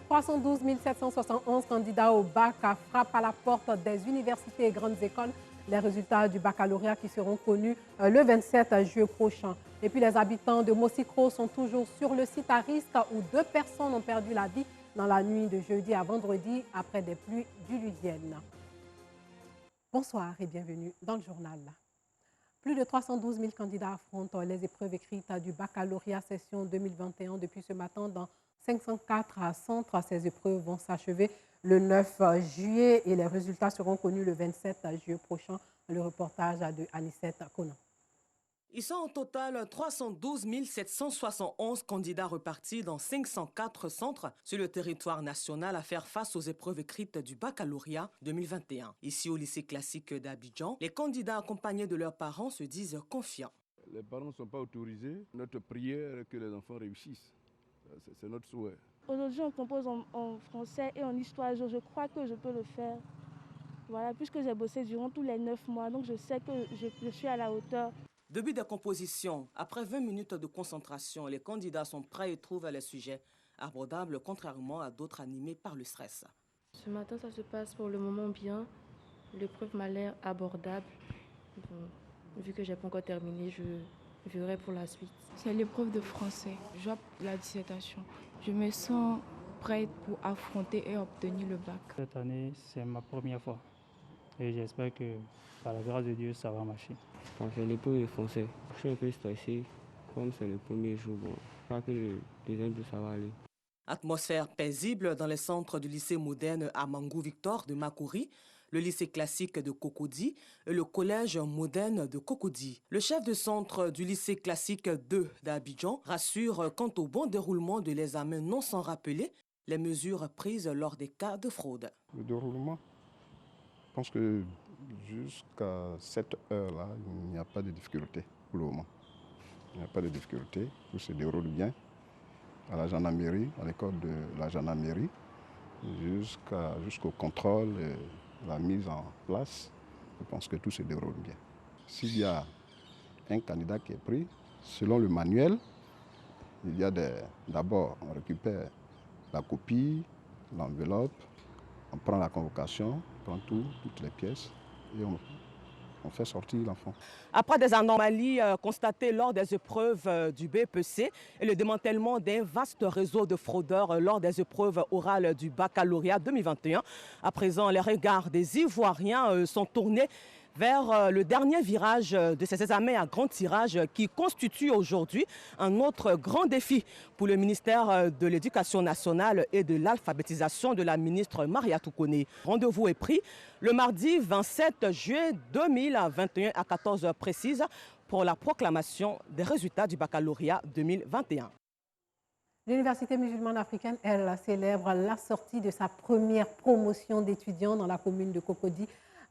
312 771 candidats au bac frappent à la porte des universités et grandes écoles. Les résultats du baccalauréat qui seront connus le 27 juillet prochain. Et puis les habitants de Mosikro sont toujours sur le site à risque où 2 personnes ont perdu la vie dans la nuit de jeudi à vendredi après des pluies diluviennes. Bonsoir et bienvenue dans le journal. Plus de 312 000 candidats affrontent les épreuves écrites du baccalauréat session 2021 depuis ce matin dans 504 centres. Ces épreuves vont s'achever le 9 juillet et les résultats seront connus le 27 juillet prochain. Le reportage de Anicette Conan. Ils sont au total 312 771 candidats repartis dans 504 centres sur le territoire national à faire face aux épreuves écrites du baccalauréat 2021. Ici au lycée classique d'Abidjan, les candidats accompagnés de leurs parents se disent confiants. Les parents ne sont pas autorisés. Notre prière est que les enfants réussissent. C'est notre souhait. Aujourd'hui, on compose en français et en histoire. Je crois que je peux le faire. Voilà, puisque j'ai bossé durant tous les 9 mois, donc je sais que je suis à la hauteur. Début de composition, après 20 minutes de concentration, les candidats sont prêts et trouvent les sujets abordables, contrairement à d'autres animés par le stress. Ce matin, ça se passe pour le moment bien. L'épreuve m'a l'air abordable. Bon, vu que je n'ai pas encore terminé, je verrai pour la suite. C'est l'épreuve de français. Je dois la dissertation. Je me sens prête pour affronter et obtenir le bac. Cette année, c'est ma première fois. Et j'espère que, par la grâce de Dieu, ça va marcher. C'est l'épreuve de français. Je suis un peu stressé. Comme c'est le premier jour, bon, je crois que le deuxième jour, ça va aller. Atmosphère paisible dans les centres du lycée moderne Amangou Victor de Makuri, le lycée classique de Cocody et le collège moderne de Cocody. Le chef de centre du lycée classique 2 d'Abidjan rassure quant au bon déroulement de l'examen non sans rappeler les mesures prises lors des cas de fraude. Le déroulement, je pense que jusqu'à cette heure-là, il n'y a pas de difficulté pour le moment. Il n'y a pas de difficulté, tout se déroule bien à la gendarmerie, à l'école de la gendarmerie, jusqu'au contrôle et la mise en place. Je pense que tout se déroule bien. S'il y a un candidat qui est pris, selon le manuel, il y a d'abord, on récupère la copie, l'enveloppe, on prend la convocation, on prend toutes les pièces et on fait sortir l'enfant. Après des anomalies constatées lors des épreuves du BEPC et le démantèlement d'un vaste réseau de fraudeurs lors des épreuves orales du baccalauréat 2021, à présent, les regards des Ivoiriens sont tournés vers le dernier virage de ces examens à grand tirage qui constitue aujourd'hui un autre grand défi pour le ministère de l'Éducation nationale et de l'alphabétisation de la ministre Mariatou Koné. Rendez-vous est pris le mardi 27 juillet 2021 à 14h précises pour la proclamation des résultats du baccalauréat 2021. L'Université musulmane africaine, elle, célèbre la sortie de sa première promotion d'étudiants dans la commune de Cocody.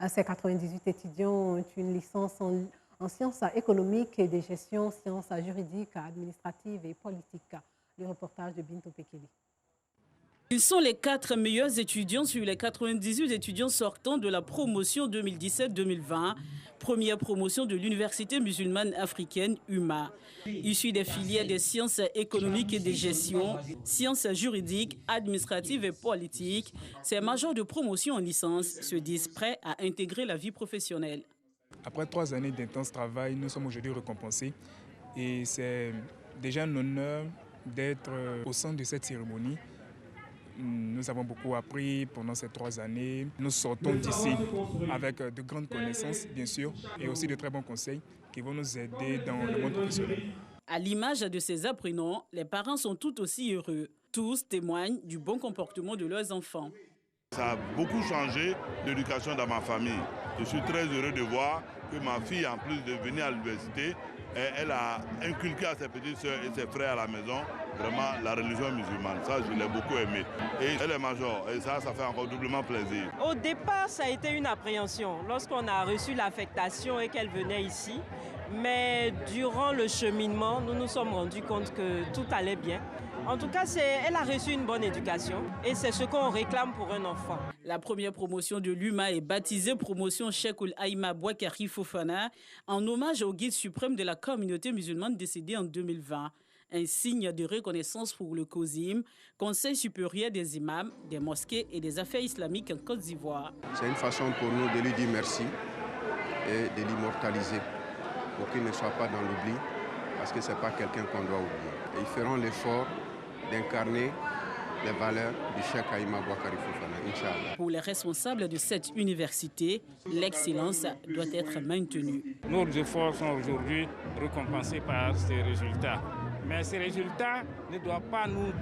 Ces 98 étudiants ont une licence en sciences économiques et de gestion, sciences juridiques, administratives et politiques. Le reportage de Bintou Pekeli. Ils sont les 4 meilleurs étudiants sur les 98 étudiants sortant de la promotion 2017-2020, première promotion de l'Université musulmane africaine UMA. Issus des filières des sciences économiques et de gestion, sciences juridiques, administratives et politiques, ces majors de promotion en licence se disent prêts à intégrer la vie professionnelle. Après 3 années d'intense travail, nous sommes aujourd'hui récompensés et c'est déjà un honneur d'être au centre de cette cérémonie. Nous avons beaucoup appris pendant ces 3 années. Nous sortons d'ici avec de grandes connaissances, bien sûr, et aussi de très bons conseils qui vont nous aider dans le monde professionnel. À l'image de ces apprenants, les parents sont tout aussi heureux. Tous témoignent du bon comportement de leurs enfants. Ça a beaucoup changé l'éducation dans ma famille. Je suis très heureux de voir que ma fille, en plus de venir à l'université, elle a inculqué à ses petites sœurs et ses frères à la maison vraiment la religion musulmane. Ça, je l'ai beaucoup aimé. Et elle est major, et ça fait encore doublement plaisir. Au départ, ça a été une appréhension lorsqu'on a reçu l'affectation et qu'elle venait ici. Mais durant le cheminement, nous nous sommes rendus compte que tout allait bien. En tout cas, elle a reçu une bonne éducation et c'est ce qu'on réclame pour un enfant. La première promotion de l'UMA est baptisée promotion Cheikhoul Aïma Bouakari Fofana en hommage au guide suprême de la communauté musulmane décédé en 2020. un signe de reconnaissance pour le COSIM, Conseil supérieur des imams, des mosquées et des affaires islamiques en Côte d'Ivoire. C'est une façon pour nous de lui dire merci et de l'immortaliser pour qu'il ne soit pas dans l'oubli, parce que ce n'est pas quelqu'un qu'on doit oublier. Et ils feront l'effort d'incarner les valeurs du Cheikh Ahimad Bouakari Fofana, Inch'Allah. Pour les responsables de cette université, l'excellence doit être maintenue. Nos efforts sont aujourd'hui récompensés par ces résultats. Mais ces résultats ne doivent pas nous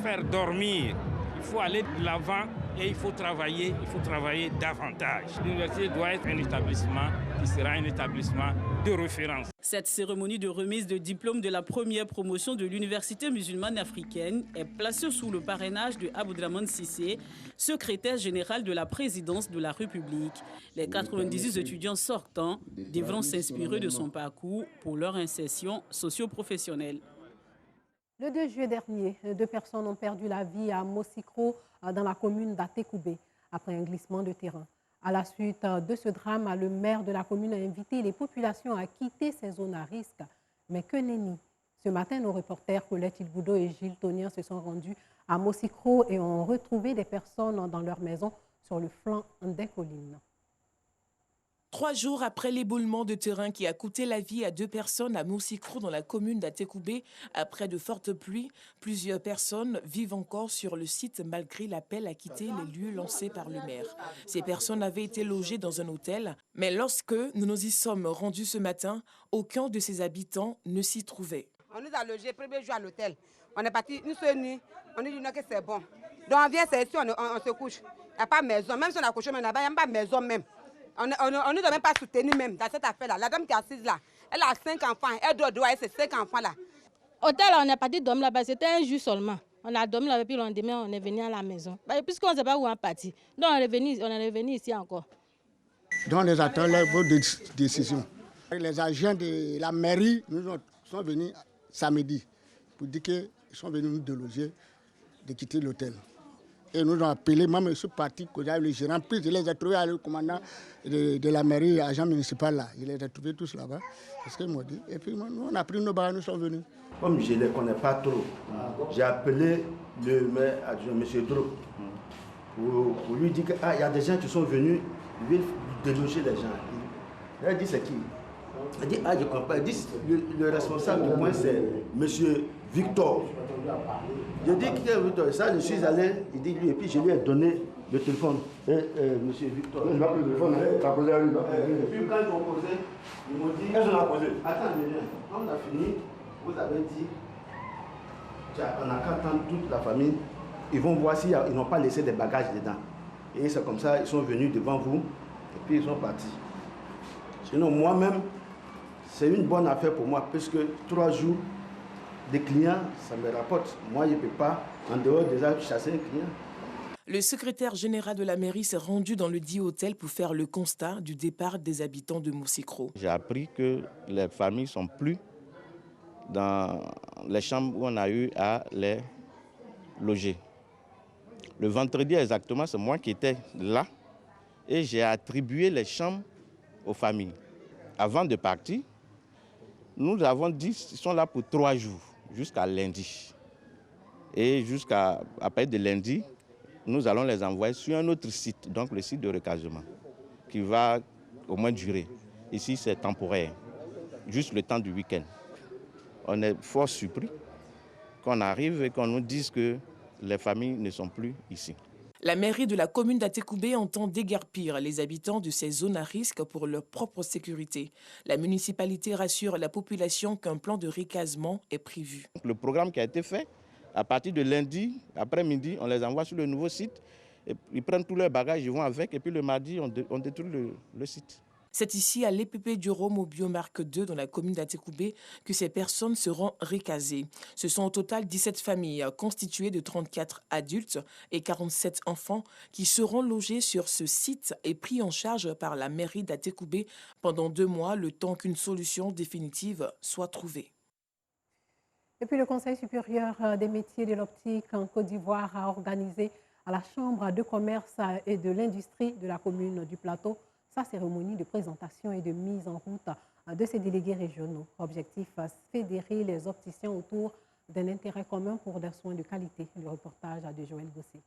faire dormir. Il faut aller de l'avant et il faut travailler davantage. L'université doit être un établissement qui sera un établissement de référence. Cette cérémonie de remise de diplôme de la première promotion de l'Université musulmane africaine est placée sous le parrainage de Aboudraman Sissé, secrétaire général de la présidence de la République. Les 98 étudiants sortants devront s'inspirer de son parcours pour leur insertion socio-professionnelle. Le 2 juillet dernier, 2 personnes ont perdu la vie à Mosikro, dans la commune d'Atekoubé, après un glissement de terrain. À la suite de ce drame, le maire de la commune a invité les populations à quitter ces zones à risque. Mais que nenni. Ce matin, nos reporters Colette Ilboudo et Gilles Tonien se sont rendus à Mosikro et ont retrouvé des personnes dans leur maison sur le flanc des collines. 3 jours après l'éboulement de terrain qui a coûté la vie à 2 personnes à Mosikro dans la commune d'Atekoubé, après de fortes pluies, plusieurs personnes vivent encore sur le site malgré l'appel à quitter les lieux lancés par le maire. Ces personnes avaient été logées dans un hôtel, mais lorsque nous nous y sommes rendus ce matin, aucun de ces habitants ne s'y trouvait. On nous a logés premier jour à l'hôtel. On est parti une seule nuit, on nous dit que c'est bon. Donc on vient, c'est ici, on se couche. Il n'y a pas de maison, même si on a couché, mais il n'y a pas de maison même. On ne doit même pas soutenir même dans cette affaire-là. La dame qui est assise là, elle a 5 enfants. Elle doit avec ses 5 enfants-là. Hôtel, on est parti dormir là-bas. C'était un jour seulement. On a dormi là-bas, puis le lendemain, on est venu à la maison. Puisqu'on ne sait pas où on est parti. Donc on est revenu ici encore. Donc les attend vos décisions. Les agents de la mairie sont venus samedi pour dire qu'ils sont venus nous déloger, de quitter l'hôtel. Et nous ont appelé, moi je suis parti, le gérant, puis je les ai trouvés à le commandant de la mairie, agent municipal là. Je les ai trouvés tous là-bas, c'est ce qu'ils m'ont dit. Et puis nous, on a pris nos barres, nous sommes venus. Comme je ne les connais pas trop, j'ai appelé le maire adjoint, M. Dro, pour lui dire qu'il y a des gens qui sont venus, ils veulent déloger les gens. Il a dit c'est qui? Il dit je comprends. Il dit le responsable du point c'est M. Victor. Je dis qui est Victor. Ça, je suis allé, il dit lui, et puis je lui ai donné le téléphone. Monsieur Victor. Je vais le téléphone, tu as posé à lui. Et puis quand ils ont posé, ils m'ont dit. Qu'est-ce qu'on a posé? Attends, quand on a fini, vous avez dit, on n'a qu'à attendre toute la famille. Ils vont voir s'ils n'ont pas laissé des bagages dedans. Et c'est comme ça, ils sont venus devant vous, et puis ils sont partis. Sinon, moi-même, c'est une bonne affaire pour moi, puisque 3 jours, des clients, ça me rapporte. Moi, je ne peux pas, en dehors déjà, chasser un client. Le secrétaire général de la mairie s'est rendu dans le dit hôtel pour faire le constat du départ des habitants de Mosikro. J'ai appris que les familles ne sont plus dans les chambres où on a eu à les loger. Le vendredi exactement, c'est moi qui étais là et j'ai attribué les chambres aux familles. Avant de partir, nous avons dit qu'ils sont là pour 3 jours, jusqu'à lundi. Et jusqu'à après de lundi, nous allons les envoyer sur un autre site, donc le site de recasement, qui va au moins durer. Ici, c'est temporaire, juste le temps du week-end. On est fort surpris qu'on arrive et qu'on nous dise que les familles ne sont plus ici. La mairie de la commune d'Atekoubé entend déguerpir les habitants de ces zones à risque pour leur propre sécurité. La municipalité rassure la population qu'un plan de recasement est prévu. Le programme qui a été fait, à partir de lundi, après-midi, on les envoie sur le nouveau site. Et ils prennent tous leurs bagages, ils vont avec, et puis le mardi, on détruit le site. C'est ici, à l'EPP du Rhum, au Biomarque 2, dans la commune d'Atekoubé, que ces personnes seront recasées. Ce sont au total 17 familles, constituées de 34 adultes et 47 enfants, qui seront logés sur ce site et pris en charge par la mairie d'Atekoubé pendant 2 mois, le temps qu'une solution définitive soit trouvée. Et puis le Conseil supérieur des métiers de l'optique en Côte d'Ivoire a organisé à la Chambre de commerce et de l'industrie de la commune du Plateau sa cérémonie de présentation et de mise en route de ces délégués régionaux. Objectif, fédérer les opticiens autour d'un intérêt commun pour des soins de qualité. Le reportage de Joël Gossé.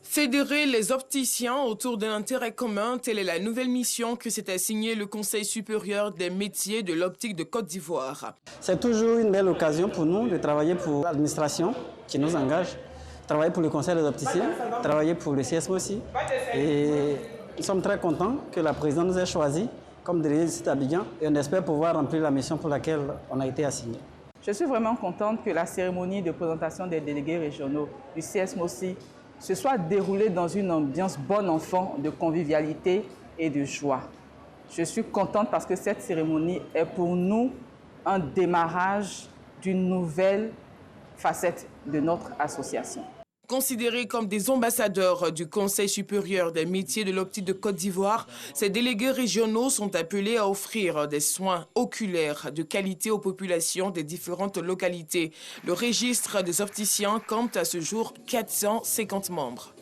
Fédérer les opticiens autour d'un intérêt commun, telle est la nouvelle mission que s'est assignée le Conseil supérieur des métiers de l'optique de Côte d'Ivoire. C'est toujours une belle occasion pour nous de travailler pour l'administration qui nous engage, travailler pour le Conseil des opticiens, travailler pour le CSM aussi. Et nous sommes très contents que la présidente nous ait choisis comme délégué du site Abidjan et on espère pouvoir remplir la mission pour laquelle on a été assigné. Je suis vraiment contente que la cérémonie de présentation des délégués régionaux du CSM aussi se soit déroulée dans une ambiance bon enfant de convivialité et de joie. Je suis contente parce que cette cérémonie est pour nous un démarrage d'une nouvelle facette de notre association. Considérés comme des ambassadeurs du Conseil supérieur des métiers de l'optique de Côte d'Ivoire, ces délégués régionaux sont appelés à offrir des soins oculaires de qualité aux populations des différentes localités. Le registre des opticiens compte à ce jour 450 membres.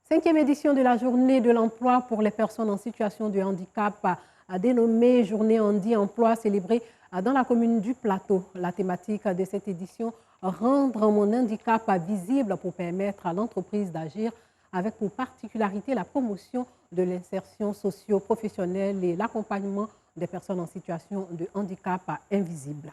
5e édition de la journée de l'emploi pour les personnes en situation de handicap, dénommée Journée Handi Emploi, célébrée dans la commune du Plateau. La thématique de cette édition, rendre mon handicap visible pour permettre à l'entreprise d'agir, avec pour particularité la promotion de l'insertion socio-professionnelle et l'accompagnement des personnes en situation de handicap invisible.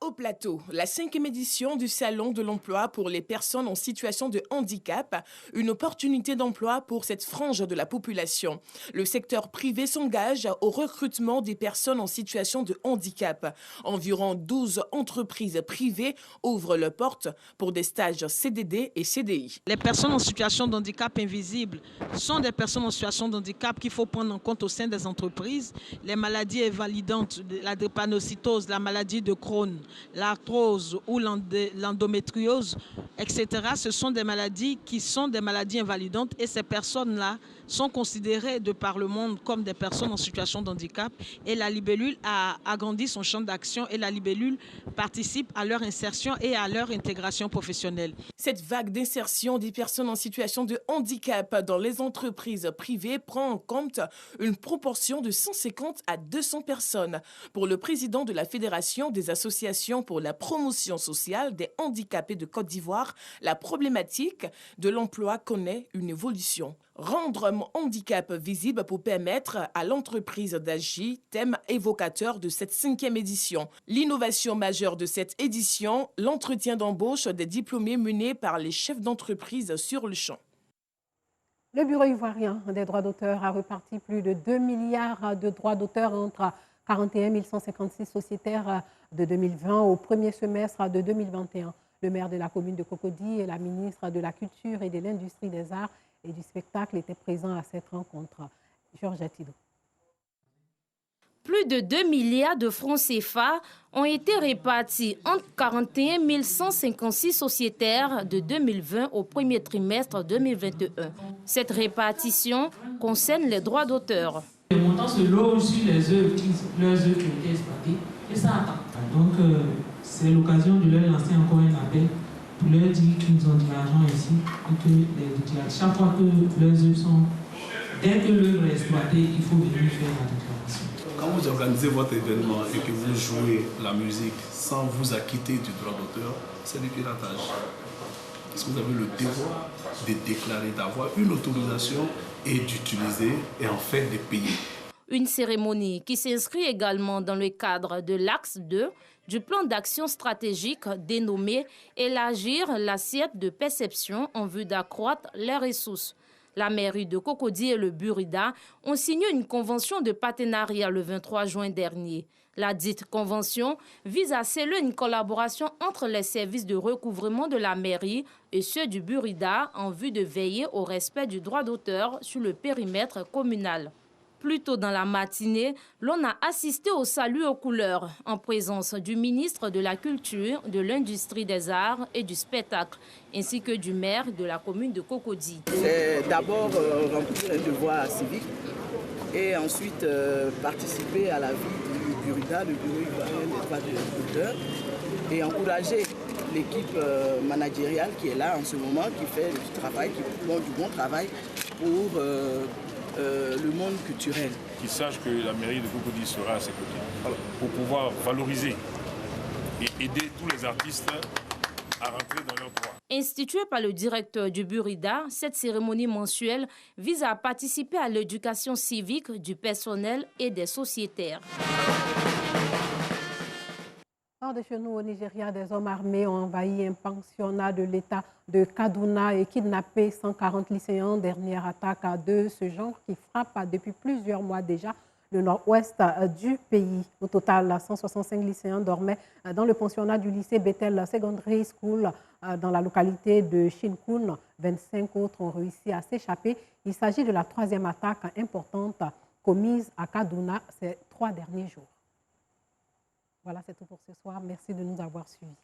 Au Plateau, la 5e édition du Salon de l'emploi pour les personnes en situation de handicap, une opportunité d'emploi pour cette frange de la population. Le secteur privé s'engage au recrutement des personnes en situation de handicap. Environ 12 entreprises privées ouvrent leurs portes pour des stages CDD et CDI. Les personnes en situation de handicap invisible sont des personnes en situation de handicap qu'il faut prendre en compte au sein des entreprises. Les maladies invalidantes, la drépanocytose, la maladie de Crohn, l'arthrose ou l'endométriose, etc. Ce sont des maladies qui sont des maladies invalidantes et ces personnes-là sont considérées de par le monde comme des personnes en situation de handicap et la libellule a agrandi son champ d'action et la libellule participe à leur insertion et à leur intégration professionnelle. Cette vague d'insertion des personnes en situation de handicap dans les entreprises privées prend en compte une proportion de 150 à 200 personnes. Pour le président de la Fédération des associations pour la promotion sociale des handicapés de Côte d'Ivoire, la problématique de l'emploi connaît une évolution. Rendre mon handicap visible pour permettre à l'entreprise d'agir, thème évocateur de cette 5e édition. L'innovation majeure de cette édition, l'entretien d'embauche des diplômés menés par les chefs d'entreprise sur le champ. Le Bureau ivoirien des droits d'auteur a reparti plus de 2 milliards de droits d'auteur entre 41 156 sociétaires de 2020 au premier semestre de 2021. Le maire de la commune de Cocody et la ministre de la Culture et de l'Industrie des Arts et du Spectacle étaient présents à cette rencontre. Georges Tido. Plus de 2 milliards de francs CFA ont été répartis entre 41 156 sociétaires de 2020 au premier trimestre 2021. Cette répartition concerne les droits d'auteur. Les montants se logent sur les œuvres qui ont été exploitées et ça attend. Donc c'est l'occasion de leur lancer encore un appel pour leur dire qu'ils ont de l'argent ici et que chaque fois que leurs œuvres sont... Dès que l'œuvre est exploitée, il faut venir faire la déclaration. Quand vous organisez votre événement et que vous jouez la musique sans vous acquitter du droit d'auteur, c'est du piratage. Parce que vous avez le devoir de déclarer, d'avoir une autorisation et d'utiliser et en fait de payer. Une cérémonie qui s'inscrit également dans le cadre de l'axe 2 du plan d'action stratégique dénommé « Élargir l'assiette de perception en vue d'accroître les ressources ». La mairie de Cocody et le Burida ont signé une convention de partenariat le 23 juin dernier. La dite convention vise à sceller une collaboration entre les services de recouvrement de la mairie et ceux du Burida en vue de veiller au respect du droit d'auteur sur le périmètre communal. Plus tôt dans la matinée, l'on a assisté au salut aux couleurs en présence du ministre de la Culture, de l'Industrie des Arts et du Spectacle, ainsi que du maire de la commune de Cocody. C'est d'abord remplir un devoir civique et ensuite participer à la vie du Burida, le Bureau ivoirien des droits d'auteur, et encourager l'équipe managériale qui est là en ce moment, qui fait du travail, du bon travail pour le monde culturel. Qu'ils sachent que la mairie de Cocody sera à ses côtés pour pouvoir valoriser et aider tous les artistes à rentrer dans leurs droits. Instituée par le directeur du Burida, cette cérémonie mensuelle vise à participer à l'éducation civique du personnel et des sociétaires. Hors de chez nous au Nigeria, des hommes armés ont envahi un pensionnat de l'État de Kaduna et kidnappé 140 lycéens. Dernière attaque de ce genre qui frappe depuis plusieurs mois déjà le nord-ouest du pays. Au total, 165 lycéens dormaient dans le pensionnat du lycée Bethel Secondary School dans la localité de Shinkun. 25 autres ont réussi à s'échapper. Il s'agit de la troisième attaque importante commise à Kaduna ces 3 derniers jours. Voilà, c'est tout pour ce soir. Merci de nous avoir suivis.